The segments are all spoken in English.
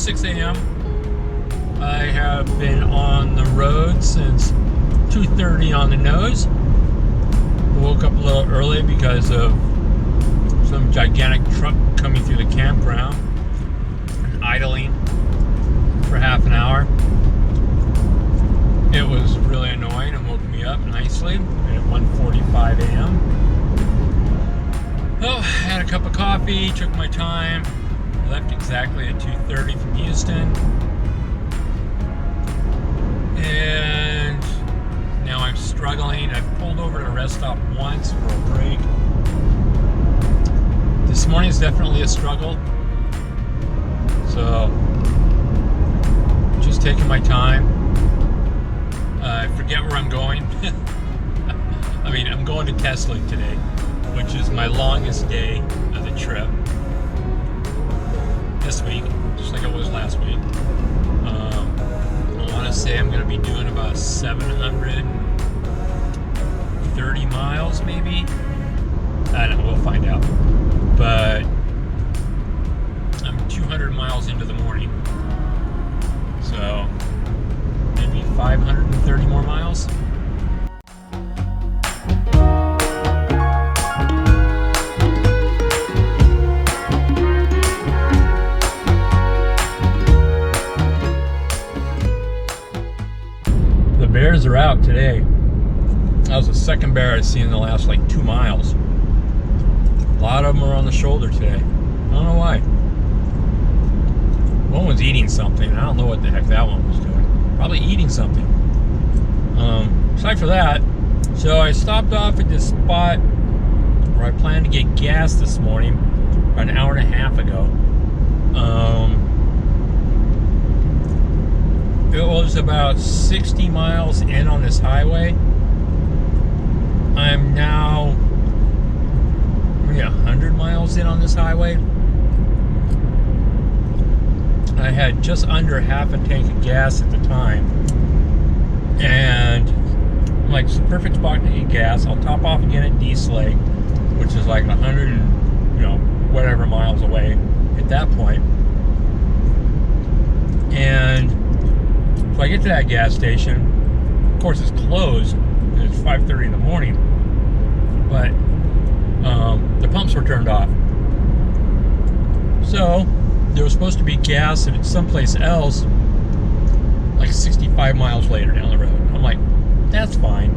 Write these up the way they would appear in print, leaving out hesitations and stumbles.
6 a.m. I have been on the road since 2:30 on the nose. Woke up a little early because of some gigantic truck coming through the campground and idling for half an hour. It was really annoying and woke me up nicely at 1:45 a.m. Oh, had a cup of coffee, took my time, left exactly at 2:30 from Houston. And now I'm struggling. I've pulled over to a rest stop once for a break. This morning is definitely a struggle. So, just taking my time. I forget where I'm going. I'm going to Teslin today, which is my longest day of the trip this week, just like it was last week. I want to say I'm going to be doing about 730 miles, maybe. I don't know, we'll find out. But I'm 200 miles into the morning, so maybe 530 more miles. The bears are out today. That was the second bear I've seen in the last 2 miles. A lot of them are on the shoulder today. I don't know why. One was eating something. I don't know what the heck that one was doing. Probably eating something. Aside for that, so I stopped off at this spot where I planned to get gas this morning about an hour and a half ago. It was about 60 miles in on this highway. I'm now 100 miles in on this highway. I had just under half a tank of gas at the time, and I'm like, it's the perfect spot to get gas. I'll top off again at Dease Lake, which is like 100 and whatever miles away at that point. And so I get to that gas station. Of course, it's closed. It's 5:30 in the morning, but the pumps were turned off. So there was supposed to be gas at someplace else, like 65 miles later down the road. I'm like, that's fine.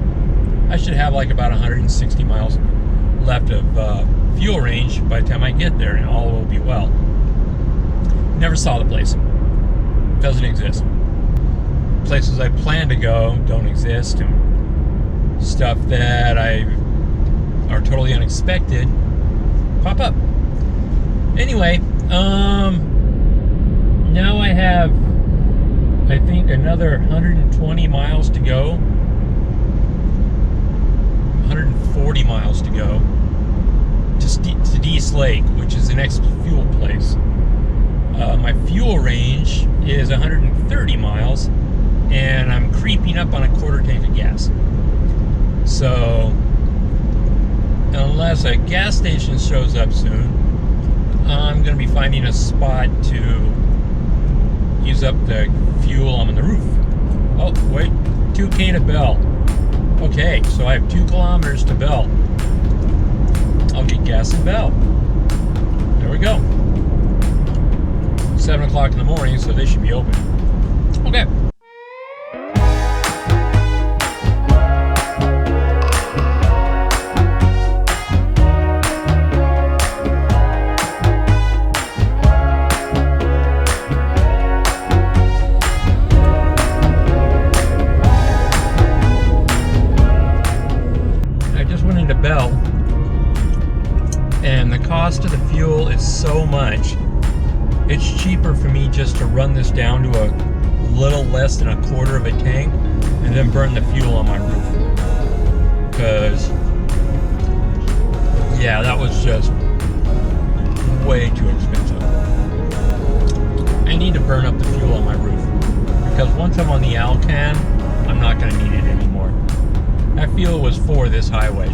I should have about 160 miles left of fuel range by the time I get there, and all will be well. Never saw the place. Doesn't exist. Places I plan to go don't exist, and stuff that are totally unexpected pop up. Anyway, now I have, I think, another 120 miles to go. 140 miles to go to Dease Lake, which is the next fuel place. My fuel range is 130 miles, and I'm creeping up on a quarter tank of gas. So, unless a gas station shows up soon, I'm going to be finding a spot to use up the fuel on the roof. Oh, wait, 2K to Bell. Okay, so I have 2 kilometers to Bell. I'll get gas in Bell. There we go. 7 o'clock in the morning, so they should be open. Okay. Bell, and the cost of the fuel is so much, it's cheaper for me just to run this down to a little less than a quarter of a tank and then burn the fuel on my roof, because that was just way too expensive. I need to burn up the fuel on my roof, because once I'm on the Alcan, I'm not going to need it anymore. That fuel was for this highway.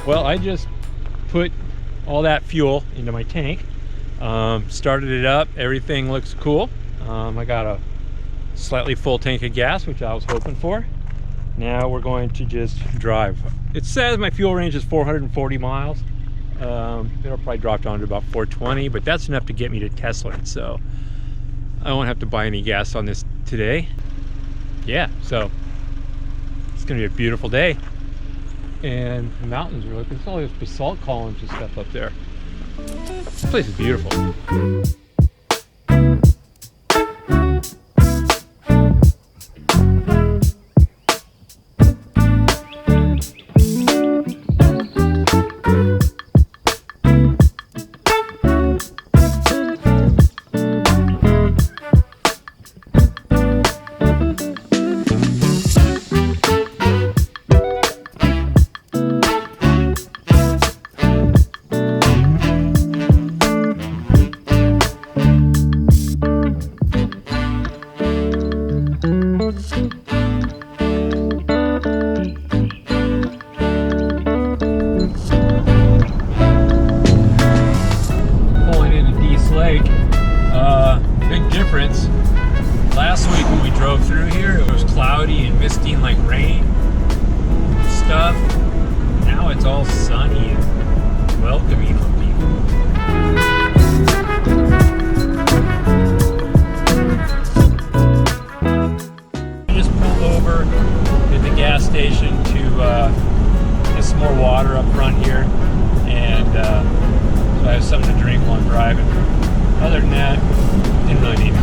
Well, I just put all that fuel into my tank, started it up. Everything looks cool. I got a slightly full tank of gas, which I was hoping for. Now we're going to just drive. It says my fuel range is 440 miles. It'll probably drop down to about 420, but that's enough to get me to Teslin, so I won't have to buy any gas on this today. Yeah, so it's gonna be a beautiful day. And the mountains are looking, it's all those basalt columns and stuff up there. This place is beautiful. Big difference. Last week when we drove through here, it was cloudy and misty and like rain stuff. Now it's all sunny and welcoming for people. I just pulled over at the gas station to get some more water up front here, and so I have something to drink while I'm driving. Other than that, didn't really need it.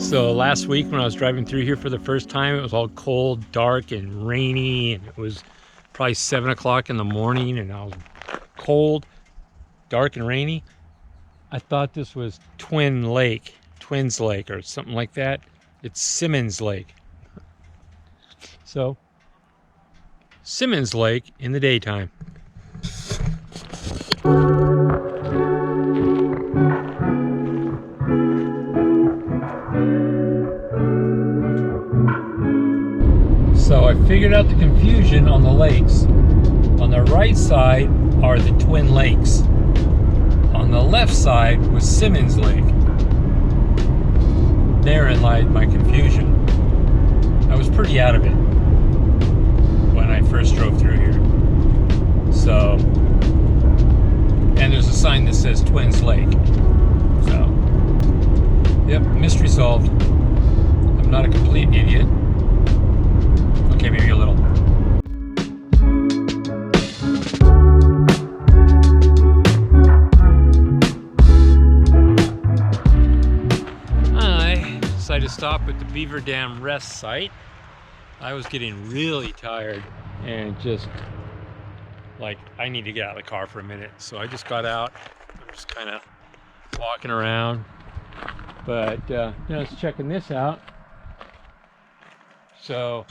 So last week when I was driving through here for the first time, it was all cold, dark, and rainy, and it was probably 7 o'clock in the morning, and I was cold, dark, and rainy. I thought this was Twins Lake, or something like that. It's Simmons Lake. So, Simmons Lake in the daytime. So I figured out the confusion on the lakes. On the right side are the Twin Lakes. On the left side was Simmons Lake. Therein lied my confusion. I was pretty out of it when I first drove through here. So, and there's a sign that says Twins Lake. So, yep, mystery solved. I'm not a complete idiot. Okay, maybe a little. I decided to stop at the Beaver Dam rest site. I was getting really tired and just like, I need to get out of the car for a minute. So I just got out. I'm just kind of walking around. But I was checking this out. So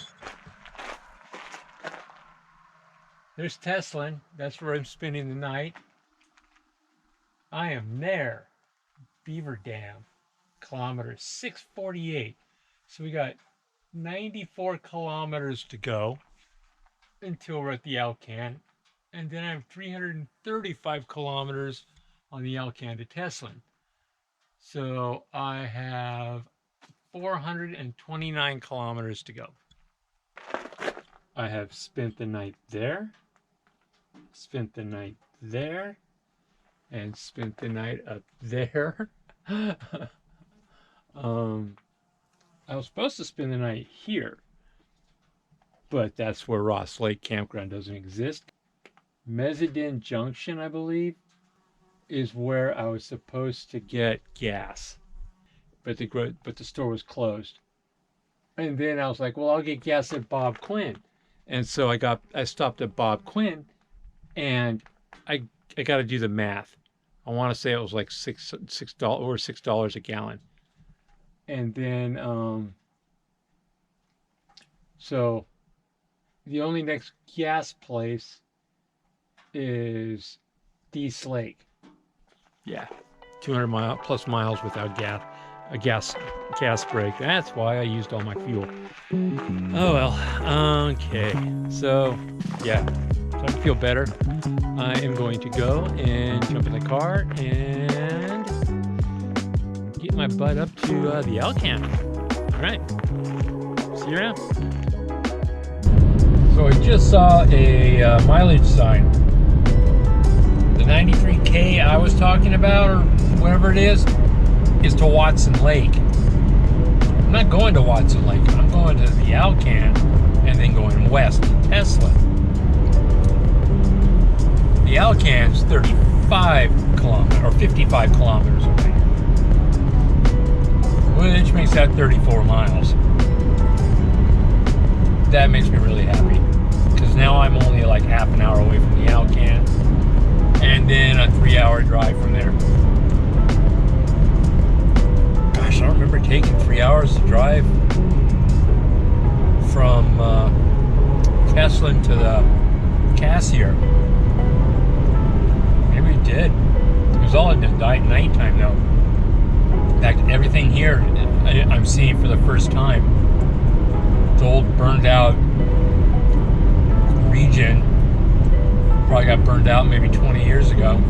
there's Teslin. That's where I'm spending the night. I am there. Beaver Dam. Kilometers. 648. So we got 94 kilometers to go until we're at the Alcan. And then I have 335 kilometers on the Alcan to Teslin. So I have 429 kilometers to go. I have spent the night there, spent the night there, and spent the night up there. I was supposed to spend the night here, but that's where Ross Lake Campground doesn't exist. Mezzadin Junction, I believe, is where I was supposed to get gas, but the store was closed. And then I was like, well, I'll get gas at Bob Quinn. And so I stopped at Bob Quinn, and I got to do the math. I want to say it was like $6 a gallon. And then so the only next gas place is Dease Lake. Yeah, 200 plus miles without a gas break. That's why I used all my fuel. Oh well. Okay. So yeah, so I feel better. I am going to go and jump in the car and get my butt up to the Alcan. All right. See you around. So I just saw a mileage sign. The 93K I was talking about, or whatever it is to Watson Lake. I'm not going to Watson Lake. I'm going to the Alcan and then going west to Teslin. The Alcan's 35 kilometers or 55 kilometers away, which makes that 34 miles. That makes me really happy, because now I'm only like half an hour away from the Alcan, and then a 3-hour drive from there. Gosh, I don't remember taking 3 hours to drive from Teslin to the Cassier. Maybe it did. It was all at nighttime though. In fact, everything here I'm seeing for the first time. The old burned out region probably got burned out maybe 20 years ago.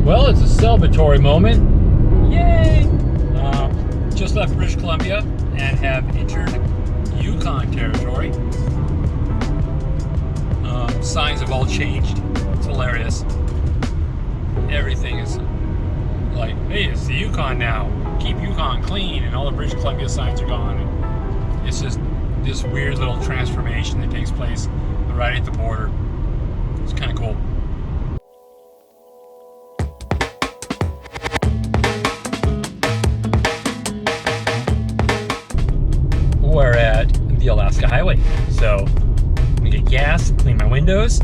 Well, it's a celebratory moment. Yay! Just left British Columbia and have entered Yukon territory. Signs have all changed. It's hilarious. Everything is like, hey, it's the Yukon now. Keep Yukon clean, and all the British Columbia signs are gone. And it's just this weird little transformation that takes place right at the border. It's kind of cool. We're at the Alaska Highway, so I'm gonna get gas, clean my windows,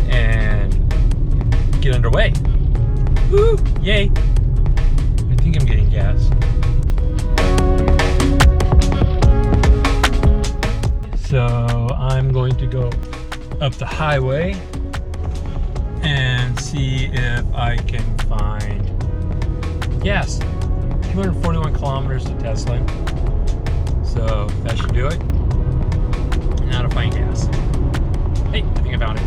and get underway. Woo! Yay! I think I'm getting gas. So I'm going to go up the highway and see if I can find gas. 241 kilometers to Teslin. So that should do it. Now to find gas. Hey, I think I found it.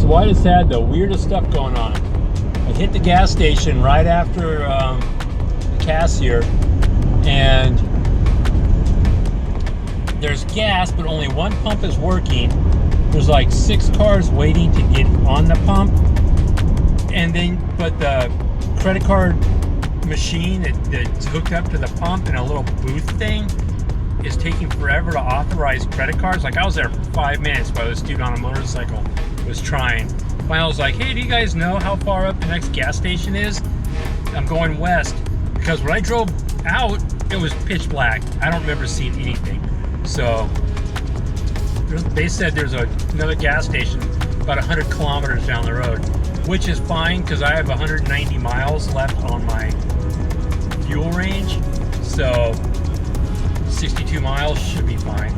So I just had the weirdest stuff going on. I hit the gas station right after the Cassier, and there's gas, but only one pump is working. There's like 6 cars waiting to get on the pump, and then but the credit card machine that's hooked up to the pump in a little booth thing is taking forever to authorize credit cards. Like I was there for 5 minutes while this dude on a motorcycle was trying. Finally, I was like, hey, do you guys know how far up the next gas station is? I'm going west, because when I drove out, it was pitch black. I don't remember seeing anything. So they said there's another gas station about 100 kilometers down the road, which is fine because I have 190 miles left on my fuel range. So 62 miles should be fine.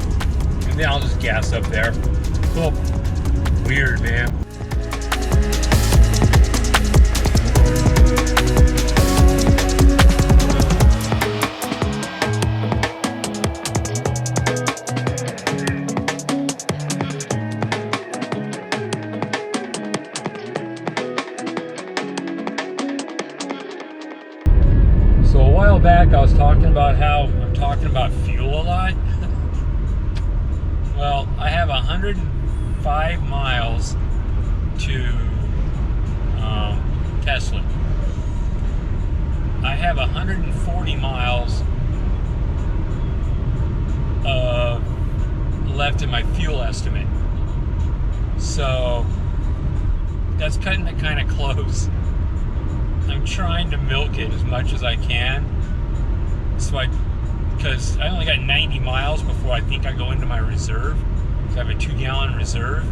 And then I'll just gas up there. Cool. Weird, man. So a while back I was talking about how I'm talking about fuel a lot. I have 105 miles to Teslin. I have 140 miles left in my fuel estimate. So that's kind of close. I'm trying to milk it as much as I can. Because I only got 90 miles before I think I go into my reserve. So I have a 2-gallon reserve.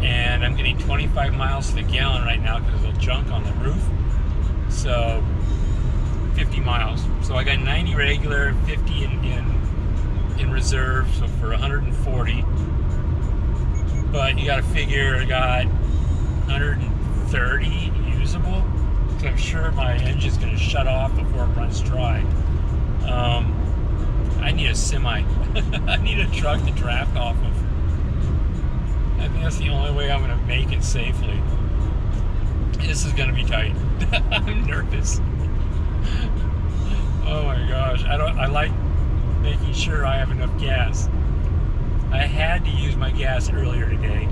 And I'm getting 25 miles to the gallon right now because of the junk on the roof. So 50 miles. So I got 90 regular, 50 in reserve, so for 140. But you got to figure I got 130 usable. So I'm sure my engine's going to shut off before it runs dry. I need a semi. I need a truck to draft off of. I think that's the only way I'm going to make it safely. This is going to be tight. I'm nervous. Oh my gosh. I like making sure I have enough gas. I had to use my gas earlier today.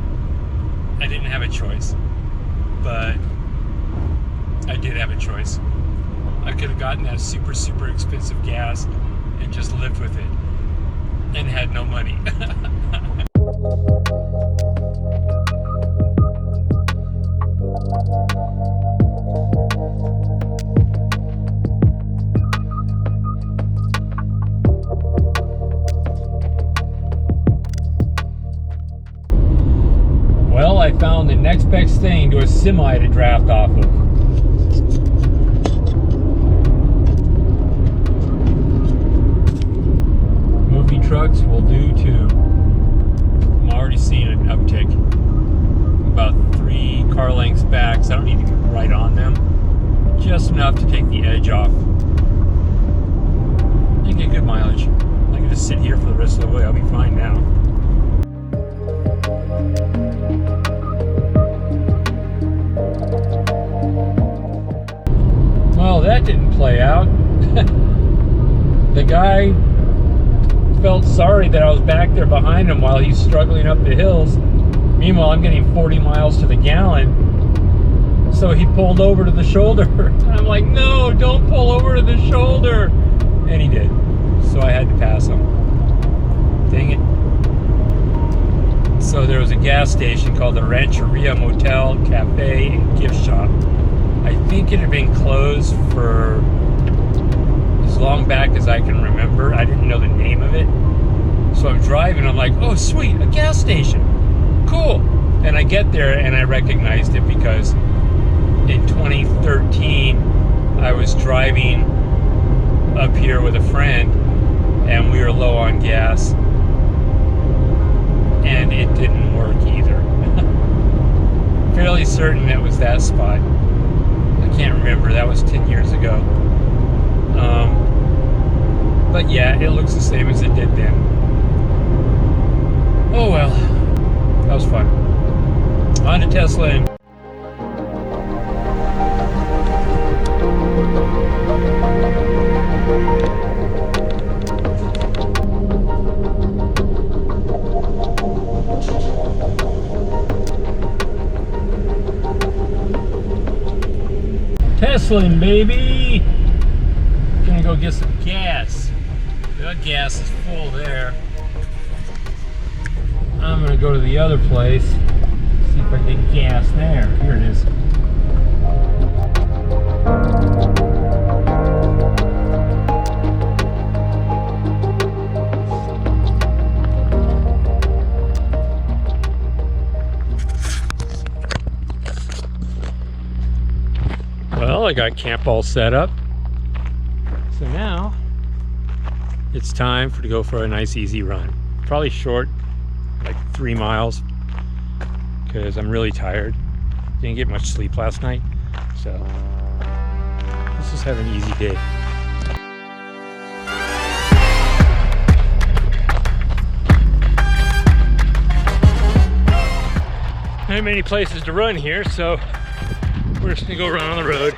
I didn't have a choice. But I did have a choice. I could have gotten that super, super expensive gas and just lived with it and had no money. Well, I found the next best thing to a semi to draft off of. Moving trucks will do too. I'm already seeing an uptick. About 3 car lengths back, so I don't need to get right on them. Just enough to take the edge off. I get good mileage. I can just sit here for the rest of the way. I'll be fine now. Well, that didn't play out. The guy felt sorry that I was back there behind him while he's struggling up the hills. Meanwhile, I'm getting 40 miles to the gallon. So he pulled over to the shoulder. I'm like, no, don't pull over to the shoulder. And he did. So I had to pass him. Dang it. So there was a gas station called the Rancheria Motel, Cafe, and Gift Shop. I think it had been closed for as long back as I can remember. I didn't know the name of it. So I'm driving, I'm like, oh sweet, a gas station. Cool. And I get there and I recognized it because in 2013 I was driving up here with a friend and we were low on gas and it didn't work either. Fairly certain it was that spot. I can't remember, that was 10 years ago. But yeah, it looks the same as it did then. Oh well, that was fun. On to Teslin. Teslin, baby! Gonna go get some gas. That gas is full there. I'm gonna go to the other place, see if I can get gas there. Here it is. Well, I got camp all set up. So now it's time to go for a nice easy run. Probably short, like 3 miles, because I'm really tired. Didn't get much sleep last night, so let's just have an easy day. Not many places to run here, so we're just gonna go run on the road.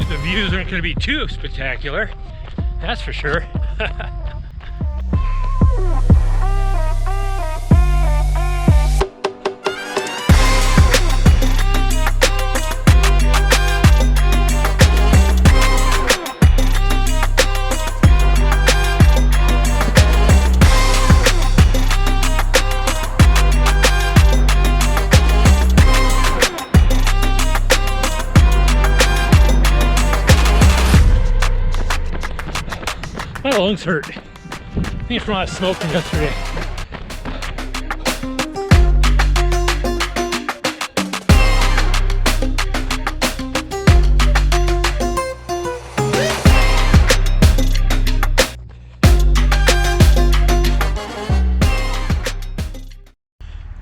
The views aren't going to be too spectacular, that's for sure. My lungs hurt. I think it's from all that smoke from yesterday.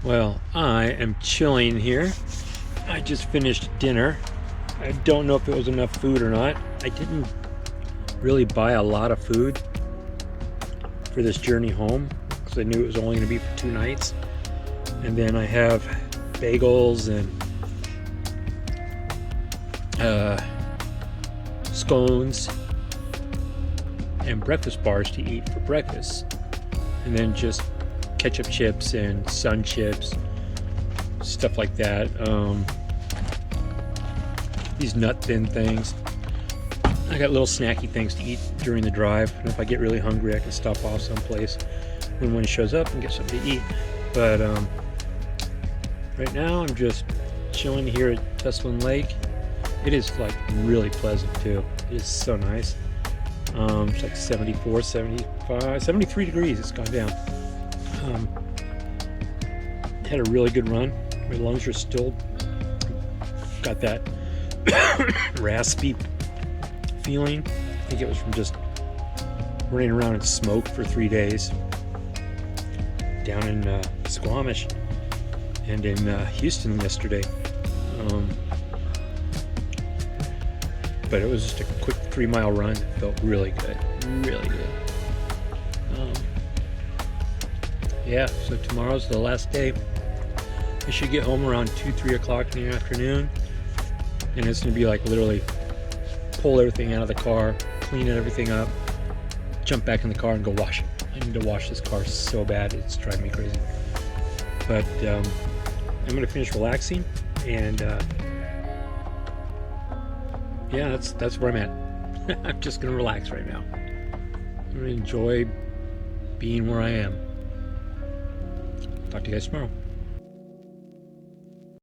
Well, I am chilling here. I just finished dinner. I don't know if it was enough food or not. I didn't really buy a lot of food for this journey home because I knew it was only going to be for 2 nights. And then I have bagels and scones and breakfast bars to eat for breakfast, and then just ketchup chips and sun chips, stuff like that. These nut thin things. I got little snacky things to eat during the drive, and if I get really hungry I can stop off someplace when one shows up and get something to eat. But right now I'm just chilling here at Teslin Lake. It is like really pleasant too. It is so nice. It's like 74, 75, 73 degrees. It's gone down. Had a really good run. My lungs are still got that raspy feeling. I think it was from just running around in smoke for 3 days down in Squamish and in Houston yesterday. But it was just a quick 3-mile run. It felt really good, really good. Yeah, so tomorrow's the last day. I should get home around 2-3 o'clock in the afternoon, and it's gonna be like literally pull everything out of the car, clean everything up, jump back in the car and go wash it. I need to wash this car so bad, it's driving me crazy. But I'm gonna finish relaxing, and yeah, that's where I'm at. I'm just gonna relax right now. I'm gonna enjoy being where I am. Talk to you guys tomorrow.